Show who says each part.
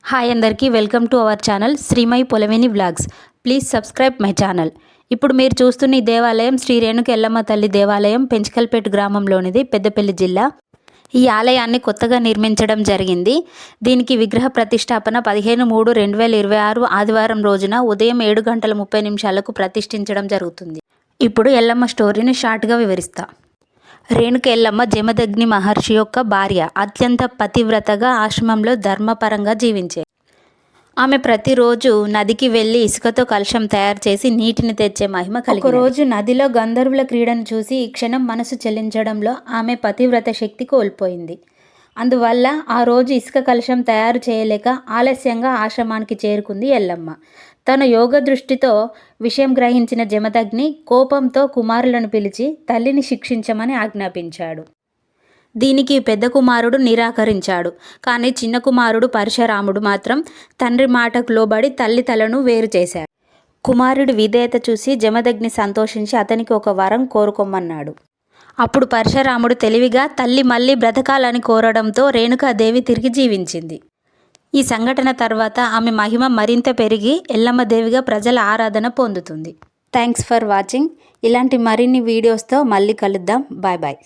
Speaker 1: Hi అందరికీ welcome to our channel Srimayi Polaveni vlogs. Please subscribe my channel. ఇప్పుడు మీరు చూస్తున్న ఈ దేవాలయం శ్రీ రేణుక ఎల్లమ్మ తల్లి దేవాలయం పెంచకల్పేట గ్రామంలోనిది, పెద్దపల్లి జిల్లా. ఈ ఆలయాన్ని కొత్తగా నిర్మించడం జరిగింది. దీనికి విగ్రహ ప్రతిష్టాపన 15/3/2026 ఆదివారం రోజున ఉదయం 7:30 ప్రతిష్ఠించడం జరుగుతుంది. ఇప్పుడు ఎల్లమ్మ స్టోరీని షార్ట్గా వివరిస్తా. రేణుక ఎల్లమ్మ జమదగ్ని మహర్షి యొక్క భార్య. అత్యంత పతివ్రతగా ఆశ్రమంలో ధర్మపరంగా జీవించే ఆమె ప్రతిరోజు నదికి వెళ్ళి ఇసుకతో కలశం తయారు చేసి నీటిని తెచ్చే మహిమ కలిగి. ఒకరోజు నదిలో గంధర్వుల క్రీడను చూసి ఈ క్షణం మనసు చెల్లించడంలో ఆమె పతివ్రత శక్తి కోల్పోయింది. అందువల్ల ఆ రోజు ఇసుక కలశం తయారు చేయలేక ఆలస్యంగా ఆశ్రమానికి చేరుకుంది ఎల్లమ్మ. తన యోగ దృష్టితో విషయం గ్రహించిన జమదగ్ని కోపంతో కుమారులను పిలిచి తల్లిని శిక్షించమని ఆజ్ఞాపించాడు. దీనికి పెద్ద కుమారుడు నిరాకరించాడు. కానీ చిన్న కుమారుడు పరశురాముడు మాత్రం తండ్రి మాటకు లోబడి తల్లి తలను వేరు చేశాడు. కుమారుడి విధేయత చూసి జమదగ్ని సంతోషించి అతనికి ఒక వరం కోరుకోమన్నాడు. అప్పుడు పరశురాముడు తెలివిగా తల్లి మళ్ళీ బ్రతకాలని కోరడంతో రేణుకాదేవి తిరిగి జీవించింది. ఈ సంఘటన తర్వాత ఆమె మహిమ మరింత పెరిగి ఎల్లమ్మదేవిగా ప్రజల ఆరాధన పొందుతుంది. Thanks for watching. ఇలాంటి మరిన్ని వీడియోస్తో మళ్ళీ కలుద్దాం. Bye bye.